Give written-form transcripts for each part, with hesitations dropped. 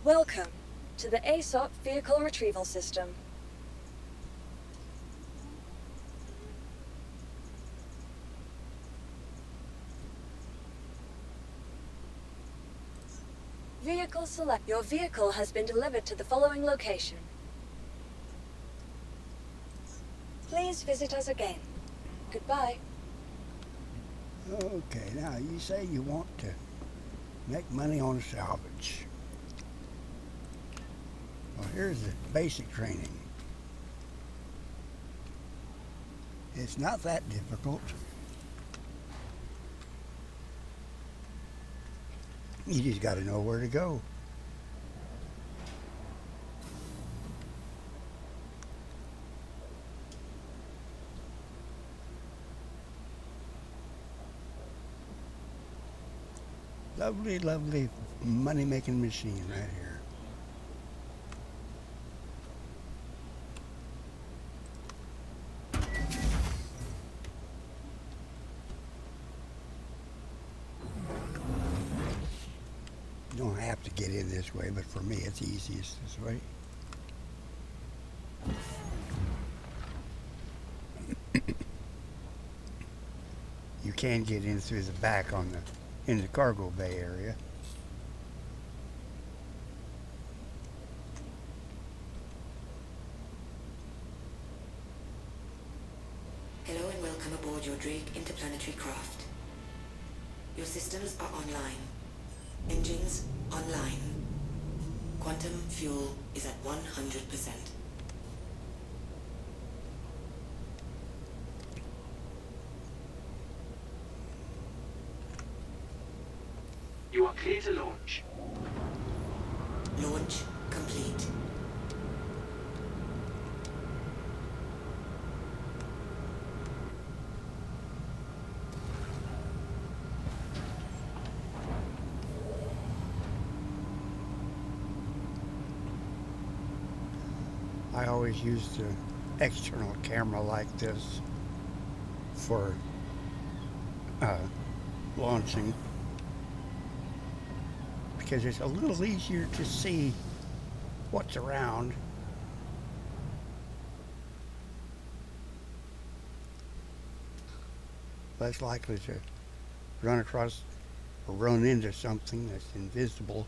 Welcome to the aUEC Vehicle Retrieval System. Vehicle select. Your vehicle has been delivered to the following location. Please visit us again. Goodbye. Okay, now you say you want to make money on salvage. Well, here's the basic training. It's not that difficult. You just got to know where to go. Lovely, lovely money-making machine right here. You don't have to get in this way, but for me it's easiest this way. You can get in through the back in the cargo bay area. Hello and welcome aboard your Drake interplanetary craft. Your systems are online. Engines online. Quantum fuel is at 100%. You are clear to launch. Launch complete. I always use the external camera like this for launching because it's a little easier to see what's around. Less likely to run across or run into something that's invisible.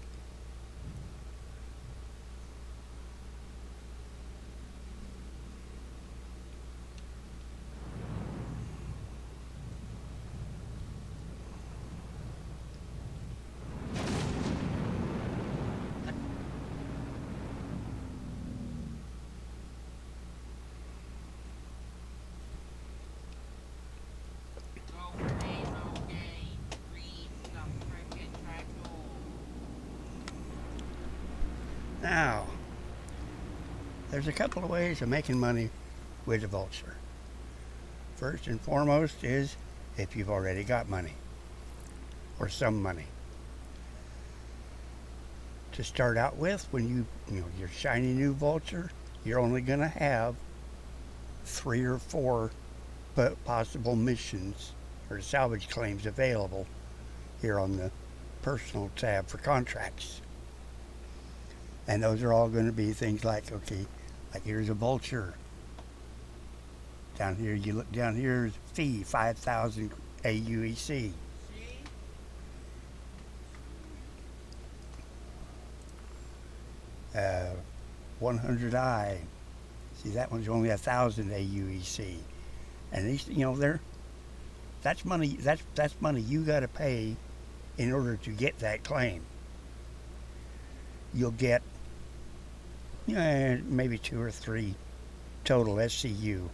Now, there's a couple of ways of making money with the Vulture. First and foremost is if you've already got money or some money. To start out with, when your shiny new Vulture, you're only going to have 3 or 4 possible missions or salvage claims available here on the personal tab for contracts. And those are all going to be things like, okay, like here's a Vulture. Down here, you look down here, fee, 5,000 aUEC. 100i. See, that one's only 1,000 aUEC. And these, that's money. That's money you got to pay in order to get that claim. You'll get maybe 2 or 3 total SCU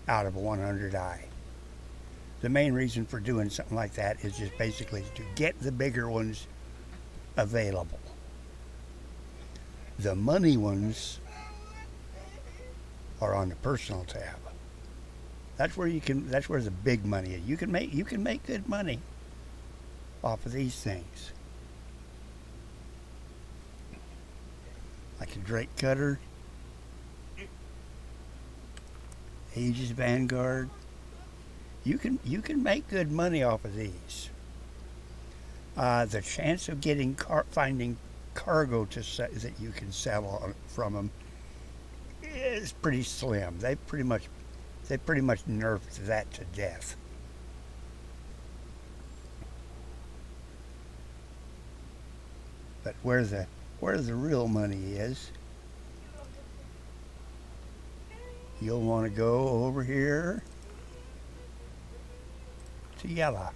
out of a 100i. The main reason for doing something like that is just basically to get the bigger ones available. The money ones are on the personal tab. That's where the big money is. You can make good money off of these things. Like a Drake Cutter, Aegis Vanguard. You can make good money off of these. The chance of finding cargo that you can sell from them is pretty slim. They pretty much nerfed that to death. But where the real money is, you'll want to go over here to yellow.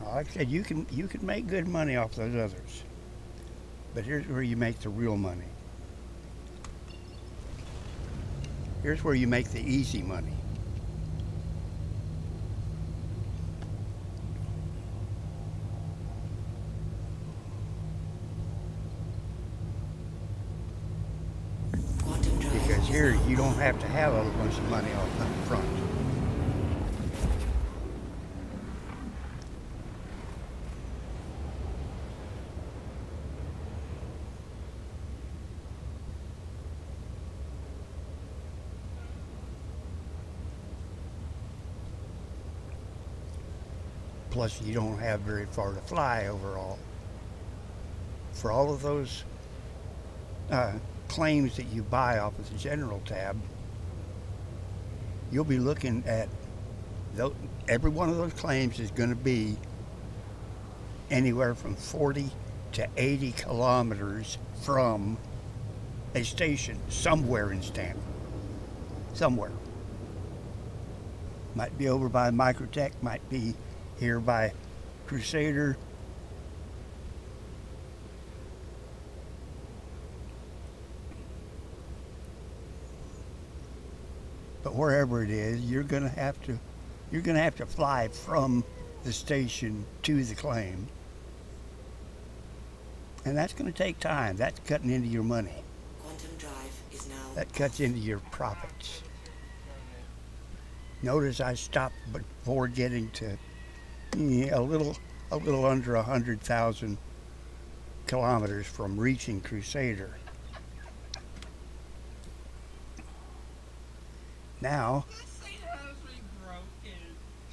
Like I said, you can make good money off those others, but here's where you make the real money. Here's where you make the easy money. Because here you don't have to have a bunch of money up front. Plus, you don't have very far to fly overall. For all of those claims that you buy off of the general tab, you'll be looking at every one of those claims is going to be anywhere from 40 to 80 kilometers from a station somewhere in Stanton. Somewhere. Might be over by Microtech, might be here by Crusader. But wherever it is, you're gonna have to fly from the station to the claim. And that's gonna take time. That's cutting into your money. Quantum drive is now. That cuts into your profits. Notice I stopped before getting to a little under 100,000 kilometers from reaching Crusader. Now,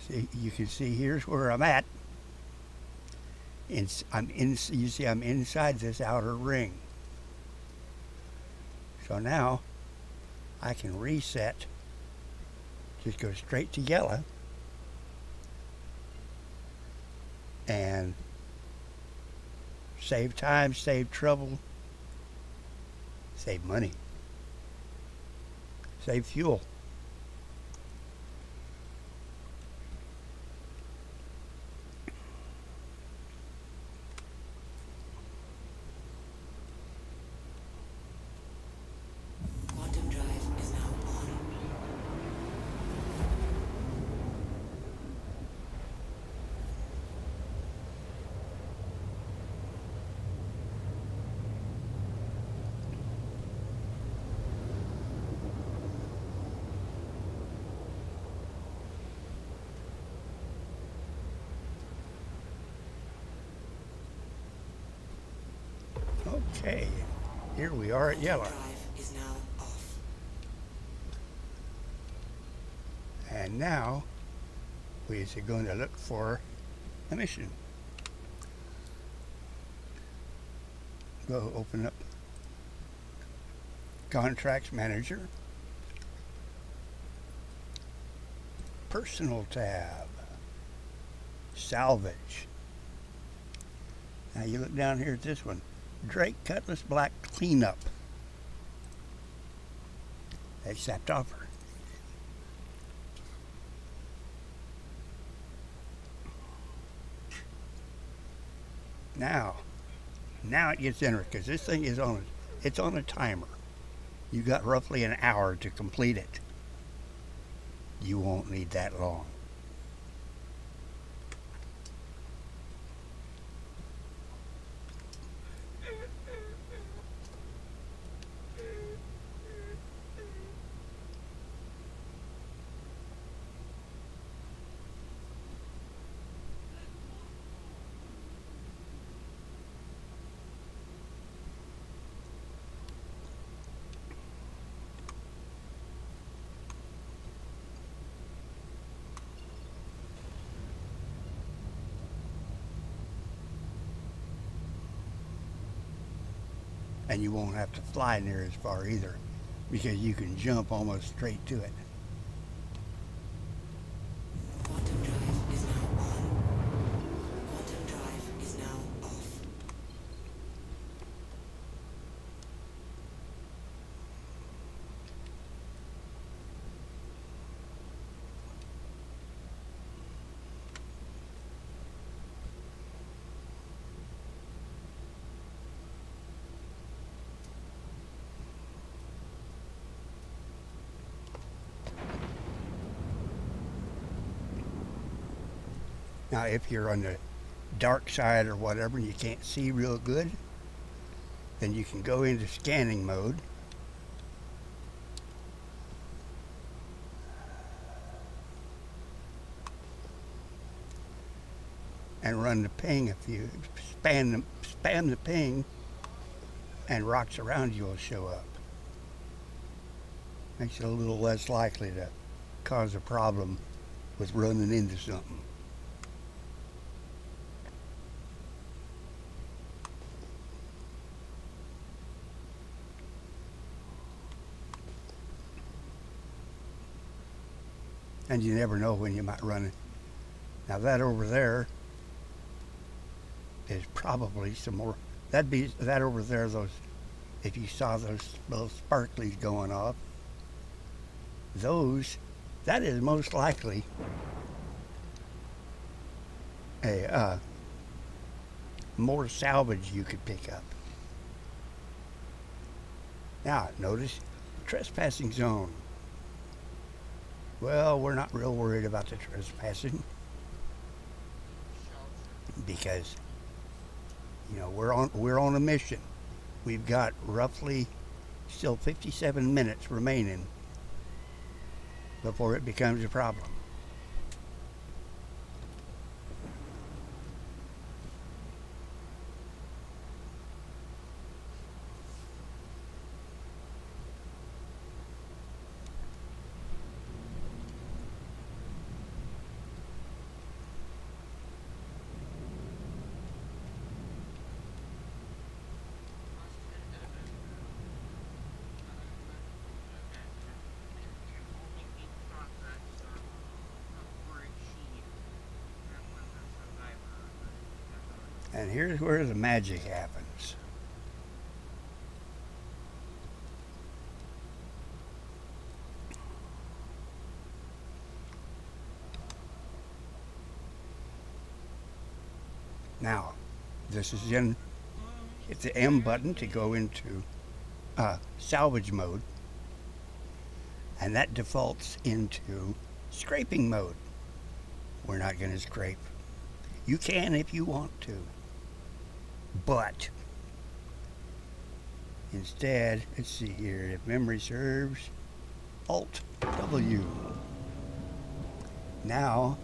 see, you can see here's where I'm at. You see I'm inside this outer ring. So now I can reset. Just go straight to yellow. And save time, save trouble, save money, save fuel. Quantum drive is now on. Okay, here we are at yellow. Drive is now off. And now we are going to look for a mission. Go open up Contracts Manager, Personal tab, Salvage. Now you look down here at this one, Drake Cutlass Black Cleanup. Accept offer. Now it gets interesting because this thing is on a timer. You got roughly an hour to complete it. You won't need that long. And you won't have to fly near as far either, because you can jump almost straight to it. Quantum drive is now on. Quantum drive is now off. Now, if you're on the dark side or whatever and you can't see real good, then you can go into scanning mode. And run the ping. If you spam the ping, and rocks around you will show up. Makes it a little less likely to cause a problem with running into something. And you never know when you might run it. Now that over there is probably some more. That'd be that over there. Those, if you saw those little sparklies going off, that is most likely a more salvage you could pick up. Now notice trespassing zone. Well, we're not real worried about the trespassing because, you know, we're on a mission. We've got roughly still 57 minutes remaining before it becomes a problem. And here's where the magic happens. Now, this is hit the M button to go into salvage mode, and that defaults into scraping mode. We're not going to scrape. You can if you want to. But instead, let's see here, if memory serves, Alt W. Now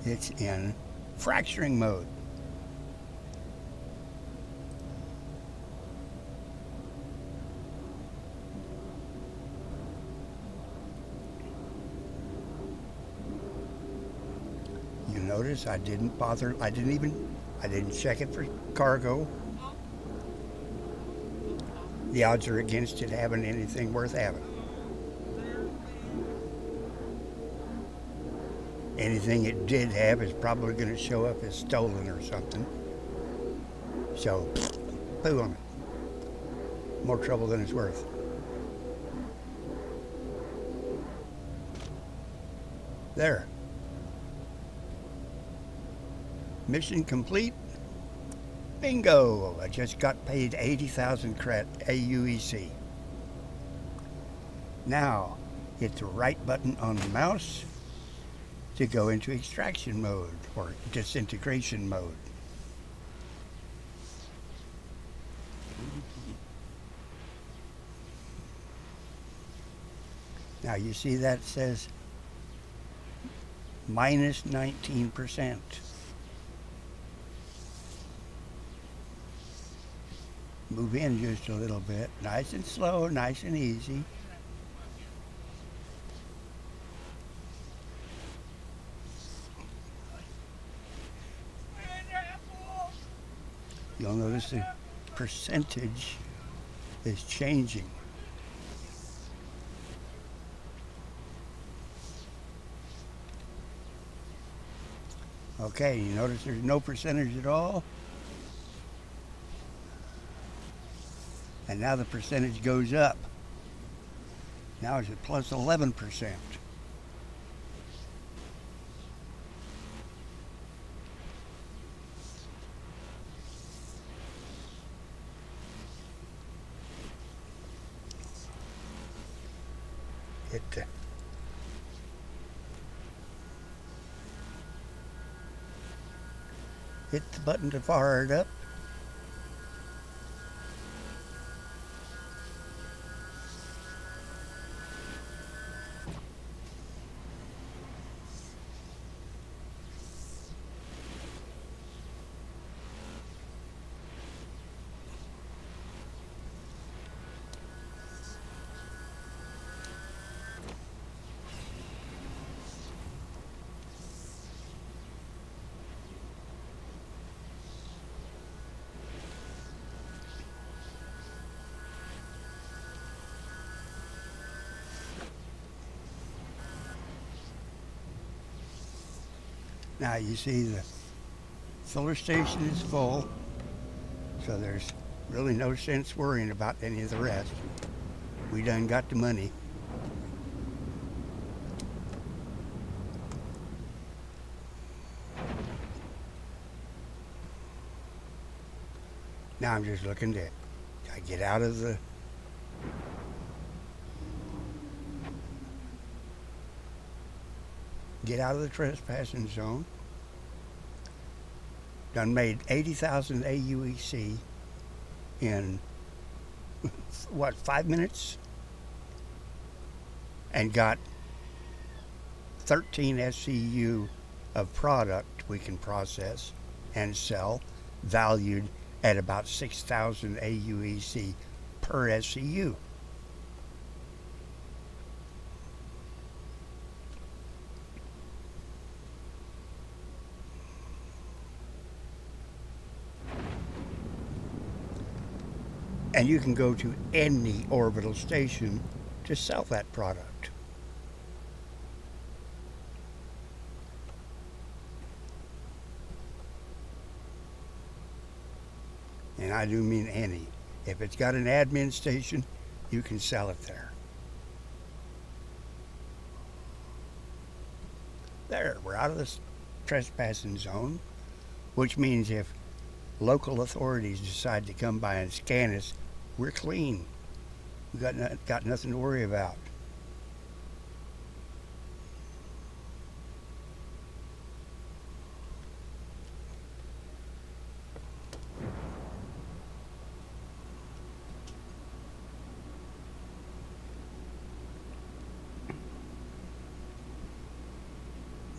it's in fracturing mode. You notice I didn't check it for cargo. The odds are against it having anything worth having. Anything it did have is probably going to show up as stolen or something. So, poo on it. More trouble than it's worth. There. Mission complete. Bingo! I just got paid 80,000 credit aUEC. Now, hit the right button on the mouse to go into extraction mode or disintegration mode. Now you see that says minus 19%. Move in just a little bit, nice and slow, nice and easy. You'll notice the percentage is changing. Okay, you notice there's no percentage at all? And now the percentage goes up. Now it's at plus 11%. Hit the button to fire it up. Now you see the solar station is full, so there's really no sense worrying about any of the rest. We done got the money. Now I'm just looking to get out of the trespassing zone. Done made 80,000 aUEC in what, 5 minutes? And got 13 SCU of product we can process and sell, valued at about 6,000 aUEC per SCU. And you can go to any orbital station to sell that product. And I do mean any. If it's got an admin station, you can sell it there. There, we're out of this trespassing zone, which means if local authorities decide to come by and scan us, we're clean. We got nothing to worry about.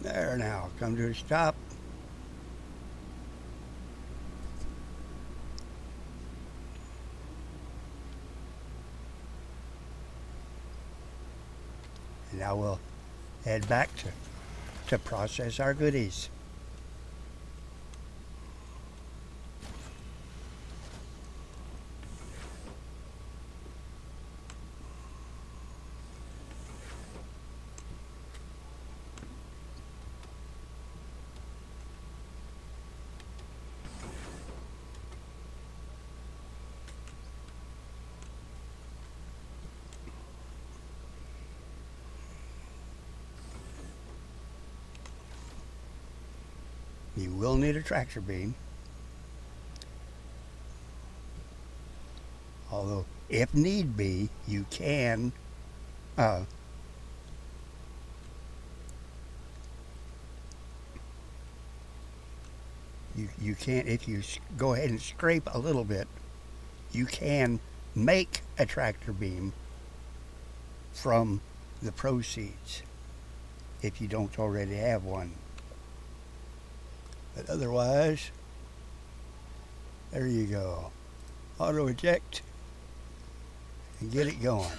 There now, come to a stop. And now we'll head back to process our goodies. You will need a tractor beam. Although, if need be, you can you can, if you go ahead and scrape a little bit, you can make a tractor beam from the proceeds if you don't already have one. But otherwise, there you go. Auto eject and get it going.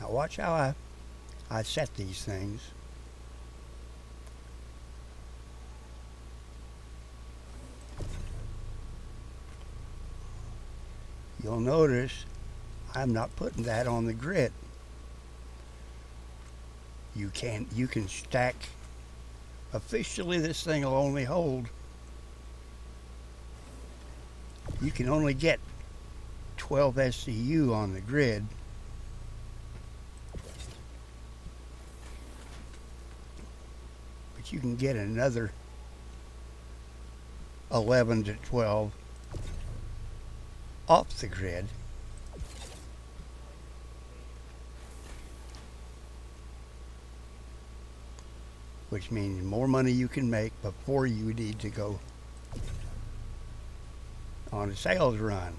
Now watch how I set these things. You'll notice I'm not putting that on the grid. You can stack. Officially, this thing will only hold. You can only get 12 SCU on the grid. But you can get another 11 to 12 off the grid. Which means more money you can make before you need to go on a sales run.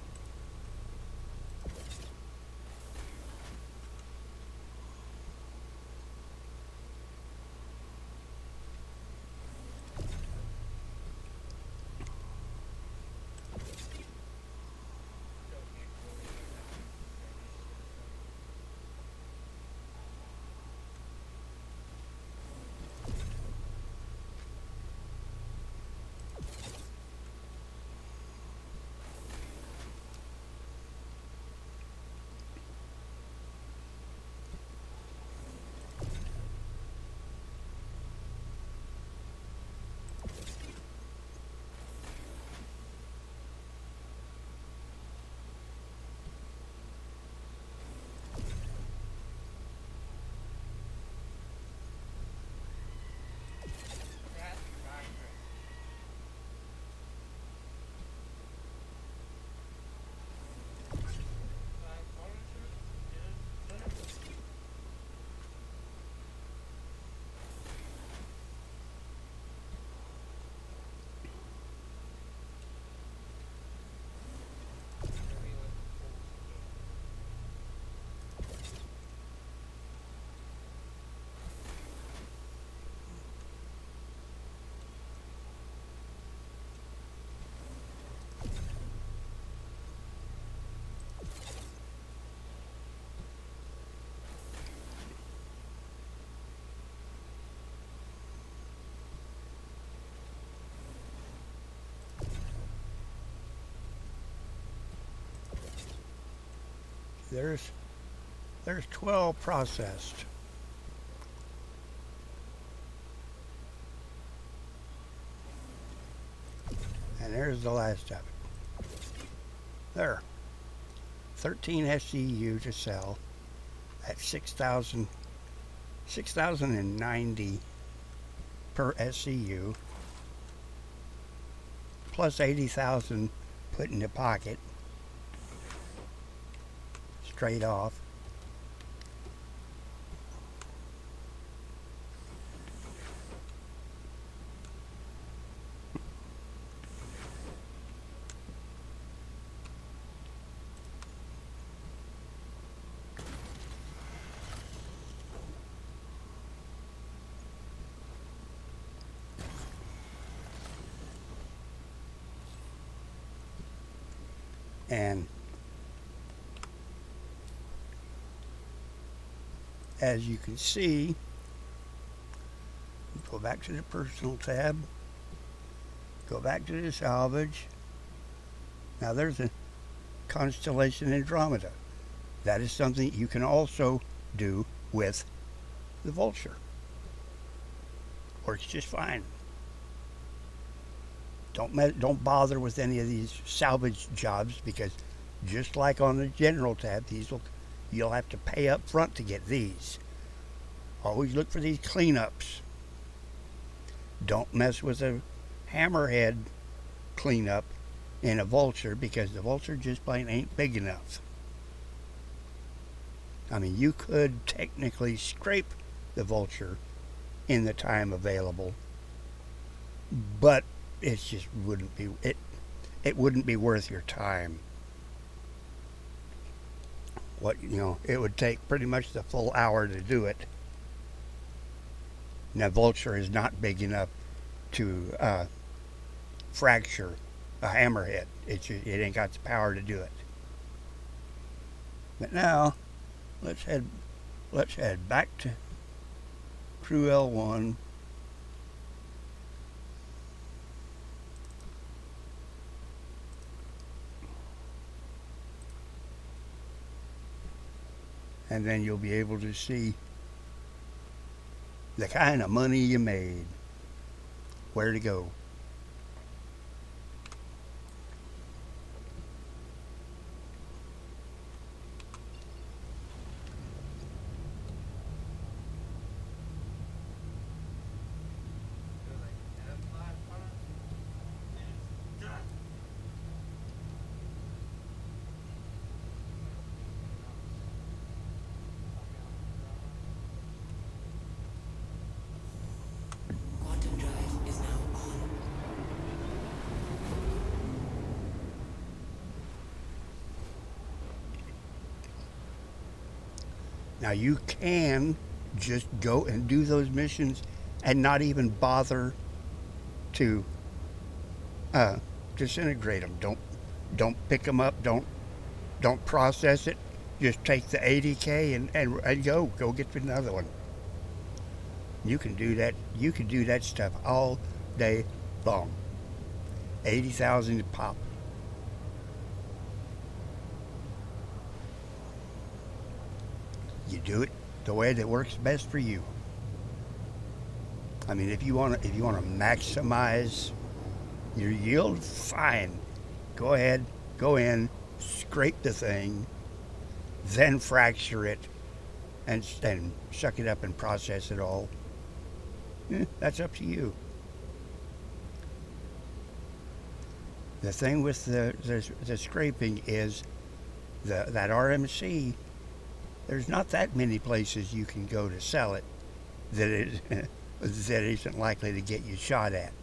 There's 12 processed. And there's the last of it. There. 13 SCU to sell at 6,090 per SCU, plus 80,000 put in the pocket straight off. And as you can see, go back to the personal tab, go back to the salvage. Now there's a Constellation Andromeda. That is something you can also do with the Vulture. Works just fine. Don't bother with any of these salvage jobs, because just like on the general tab, you'll have to pay up front to get these. Always look for these cleanups. Don't mess with a hammerhead cleanup in a Vulture, because the Vulture just plain ain't big enough. I mean, you could technically scrape the Vulture in the time available, but it just wouldn't be it wouldn't be worth your time. It would take pretty much the full hour to do it. Now, Vulture is not big enough to fracture a hammerhead. It ain't got the power to do it. But now, let's head let's head back to Crew L1. And then you'll be able to see the kind of money you made. Where to go. Quantum drive is now on. Now you can just go and do those missions and not even bother to disintegrate them. Don't pick them up. Don't process it. Just take the 80K and go get another one. You can do that. You can do that stuff all day long. 80,000 a pop. You do it the way that works best for you. I mean, if you want to maximize your yield, fine. Go ahead, go in, scrape the thing, then fracture it, and suck it up and process it all. That's up to you. The thing with the scraping is that RMC. There's not that many places you can go to sell it that isn't likely to get you shot at.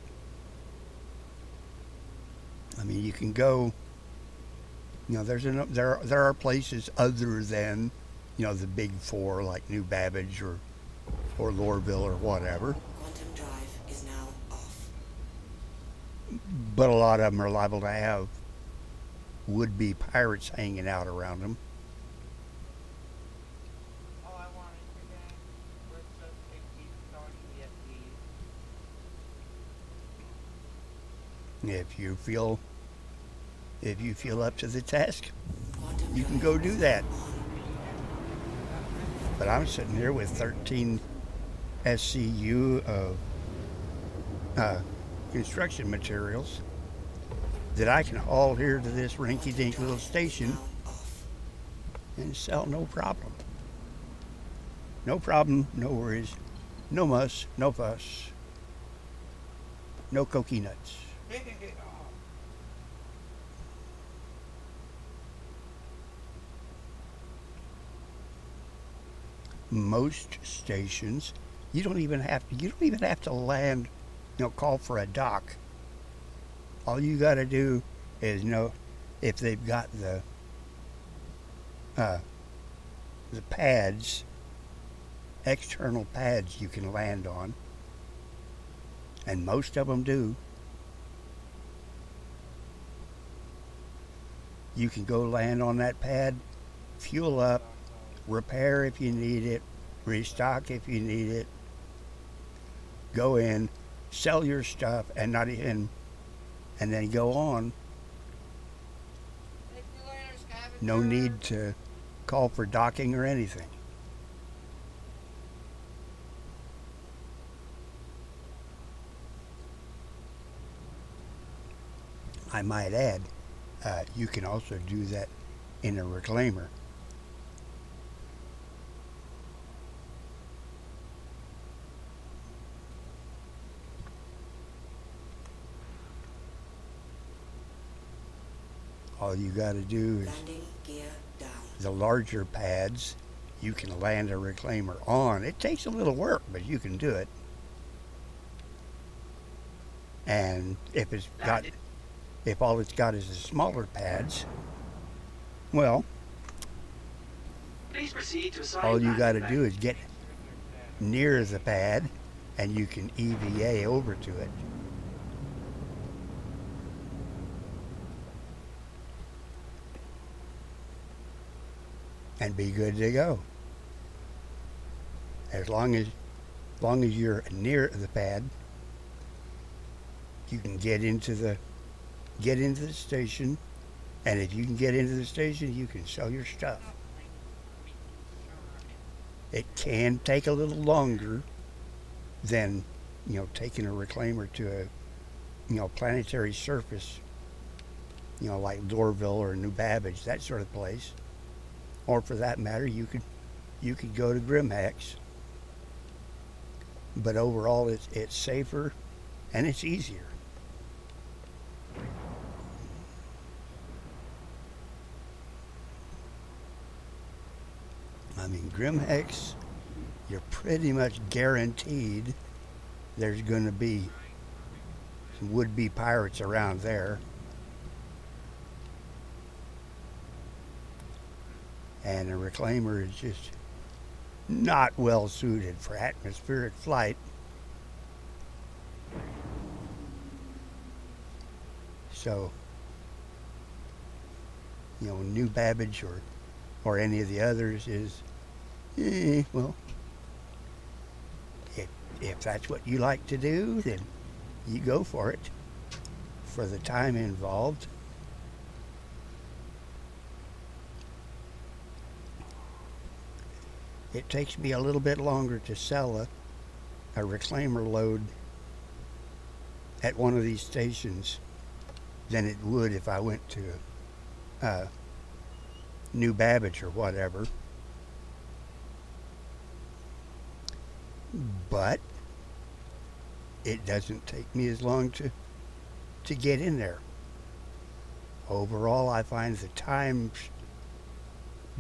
I mean, you can go. You know, there are places other than, you know, the big four like New Babbage or Lorville or whatever. Quantum drive is now off. But a lot of them are liable to have would-be pirates hanging out around them. If you feel up to the task, you can go do that. But I'm sitting here with 13 SCU of construction materials that I can haul here to this rinky-dink little station and sell no problem. No problem, no worries, no muss, no fuss, no cokey nuts. Most stations, you don't even have to land, call for a dock. All you got to do is know if they've got the pads, external pads you can land on, and most of them do. You can go land on that pad, fuel up, repair if you need it, restock if you need it, go in, sell your stuff, and then go on. No need to call for docking or anything. I might add, you can also do that in a reclaimer. All you got to do is Landing gear down. the larger pads you can land a reclaimer on. It takes a little work, but you can do it. And if all it's got is the smaller pads, well, Please proceed to assign all you got to landing do is get near the pad and you can EVA over to it. And be good to go. As long as you're near the pad, you can get into the station, and if you can get into the station, you can sell your stuff. It can take a little longer than taking a reclaimer to a planetary surface, like Dorville or New Babbage, that sort of place. Or for that matter, you could go to Grimhex. But overall, it's safer and it's easier. I mean, Grimhex, you're pretty much guaranteed there's going to be some would-be pirates around there. And a reclaimer is just not well suited for atmospheric flight. So, New Babbage or any of the others is, well, if that's what you like to do, then you go for it. For the time involved, it takes me a little bit longer to sell a reclaimer load at one of these stations than it would if I went to New Babbage or whatever. But it doesn't take me as long to get in there. Overall, I find the time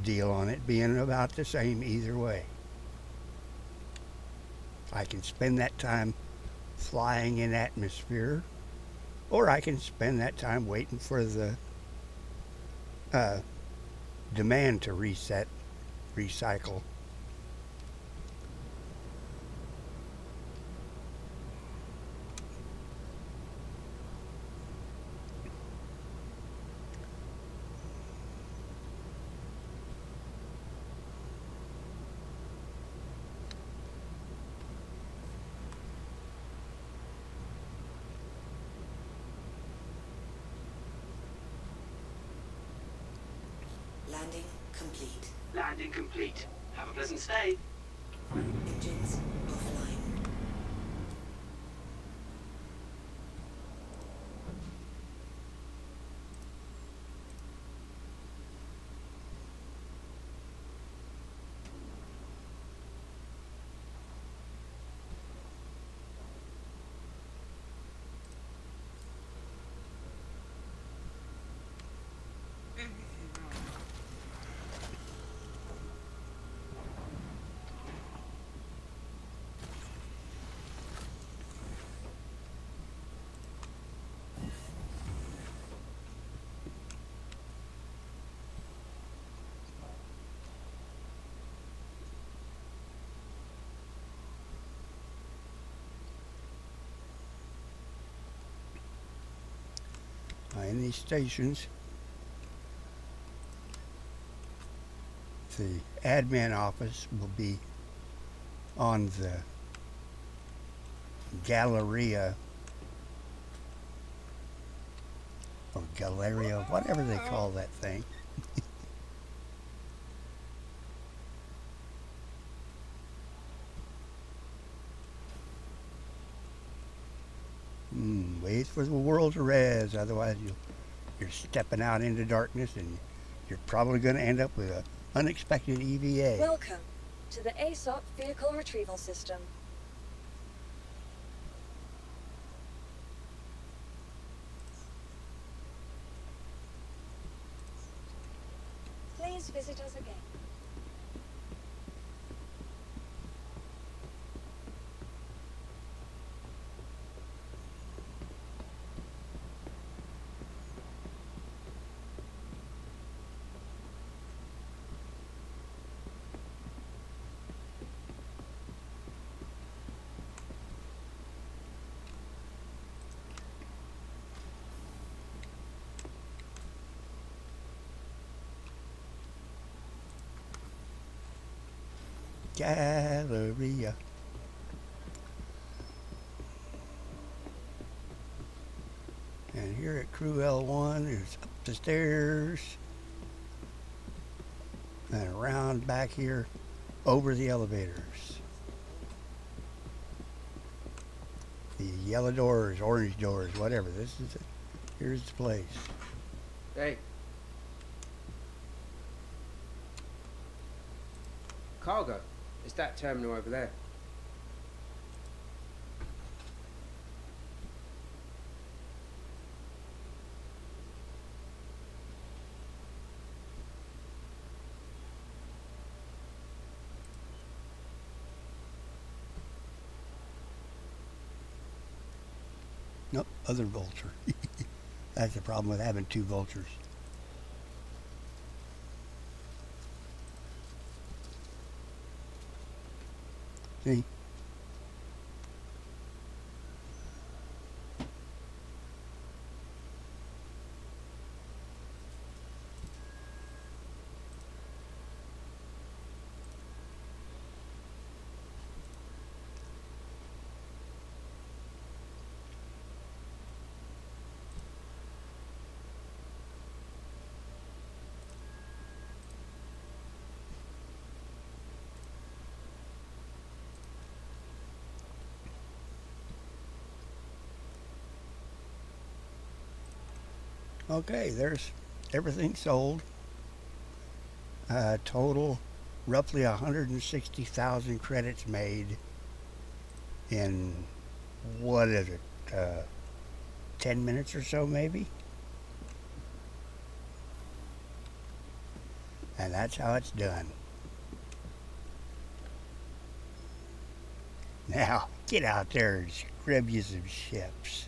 deal on it being about the same either way. I can spend that time flying in atmosphere, or I can spend that time waiting for the demand to recycle. Landing complete. Landing complete. Have a pleasant stay. Engines offline. In these stations, the admin office will be on the Galleria or Galleria, whatever they call that thing. Wait for the world to res, otherwise you're stepping out into darkness and you're probably going to end up with an unexpected EVA. Welcome to the aUEC Vehicle Retrieval System. Please visit us again. Galleria. And here at Crew L1, there's up the stairs and around back here over the elevators. The yellow doors, orange doors, whatever. This is it. Here's the place. Hey. Cargo. It's that terminal over there. Nope, other vulture. That's the problem with having two vultures. See? Okay, there's everything sold. Total roughly 160,000 credits made in, what is it, 10 minutes or so maybe? And that's how it's done. Now, get out there and scrub you some ships.